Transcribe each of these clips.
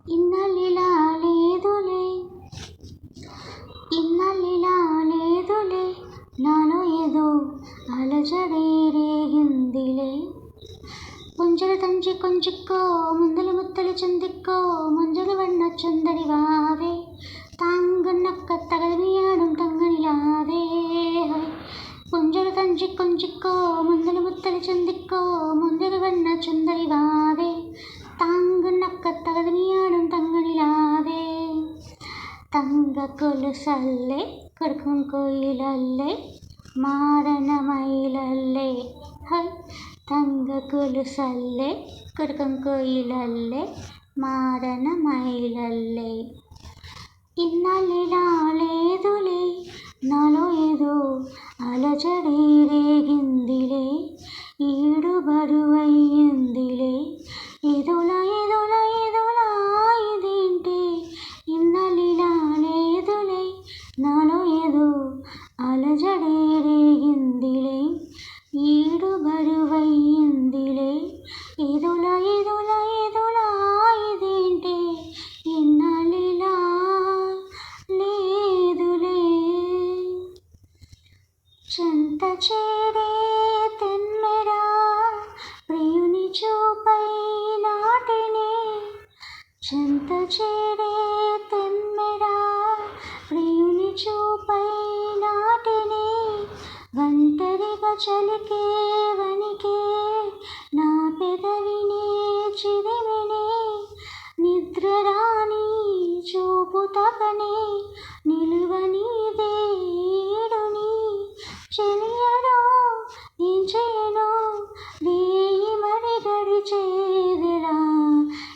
ఇన్నలిలా లేదులే ఇన్నలిలా లేదులే నాలో ఏదో అలజడే రేగిందిలే. పుంజలు తంచి కొంచుక్కో ముందలి ముత్తలు చెందిక్కో ముంజలు వన్న చుందరి వావే తాంగన్నక్క తగదనియాడం తంగనిలాదే. పుంజలు తంచి కొంచుక్కో ముందలి ముత్తలు చెందిక్కో ముందలి వన్న చుందరి వావే తాంగన్నక్క తగదనియాడం తంగనిలాదే. ತಂಗ ಕೊಲುಸಲ್ಲೇ ಕಡ್ಕೊಂಡು ಕೊಯ್ಲಲ್ಲೇ ಮಾರನ ಮೈಲಲ್ಲೇ ಹೈ ತಂಗ ಕೊಲುಸಲ್ಲೇ ಕಡ್ಕೊಂಡು ಕೊಯ್ಲಲ್ಲೇ మారన మైలల్లే. ఇన్నలిలా లేదులే నాలో ఏదో అలజడి రేగిందిలే. ఈడు బరువయ్యిందిలే ఏదోలా ఏదోలా ఏదోలా ఇదేంటి. ఇన్నలిలా లేదులే నాలో ఏదో అలజడి రేగిందిలే. ఈడు బరువయ్యిందిలే ఏదోలా ఏదోలా ఏదోలా ఇదేంటి. ఇన్నలిలా లేదులే. చెంత చేరే తెమ్మెరా ప్రియుని చూపై నాటిని. చెంత చేరే తెమ్మెరా ప్రియుని చూపై నాటిని. ఒంటరిగా చలికే వనికే నా పెదవిని చిరిమిని. నిద్రరాని చూపు తపని నిలువనీదే ఈడుని. చెలియలో ఏం చేయను వేయి మరి గడిచేదెలా.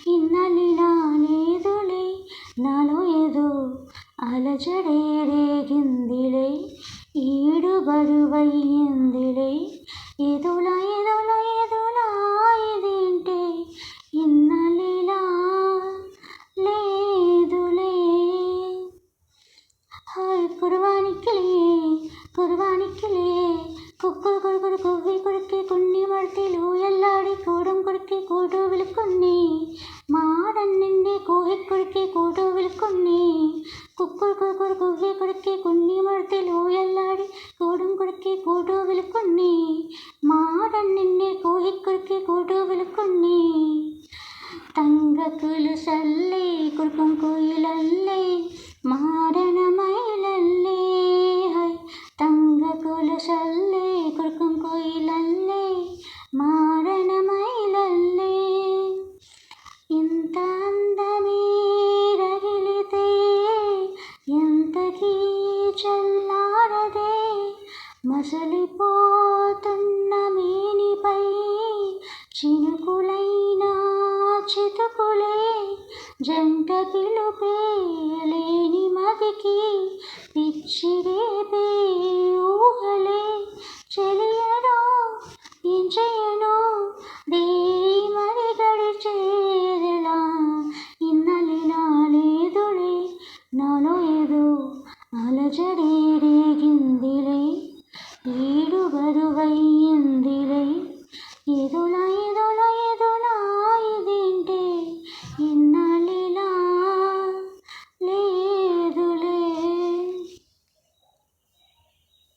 ఇన్నలిలా లేదులే నాలో ఏదో అలజడే రేగిందిలే. ఈడు బరువయ్యిందిలే ఏదోలా ఏదోలా ఏదోలా ఇదేంటి. ఇన్నలిలా లేదులే. హాయ్ కుర్వానికిలే కుక్కులు కొడుకుడు కొవ్వి కొడుకే కొన్ని మడతలు ఎల్లాడి కూడం కొడుకే కూటో విలుకొన్ని. మాడన్నిండి కోహి కొడుకే కూటో విలుకొన్ని. కుక్కులు కొడుకుడు కొవ్వి కొడుకే కొన్ని మడతలు ఎల్లాడి కూడం కొడుకే కూటో విలుకొన్ని. మాడన్నిండి కోహి కొడుకే కూటో విలుకొన్ని. ತಂಗ ಕುಲುಸಲ್ಲೇ ಕುಡ್ಕೊಂಡು ಕೊಯ್ಲಲ್ಲೇ ಮಾರನ ಮೈಲಲ್ಲೇ ಹೈ ತಂಗ ಕುಲುಸಲ್ಲೇ ಕುಡ್ಕೊಂಡು ಕೊಯ್ಲಲ್ಲೇ ಮಾರನ ಮೈಲಲ್ಲೇ. ఇంత అందమే రగిలితే ఎంతకీ చల్లారదే. మసలిపోతున్న మేనిపై చినుకులైనా చితుకులే. జంట పిలుపే లేని మదికి పిచ్చిరేపే ఊహలే. చెలియలో ఏం చేయ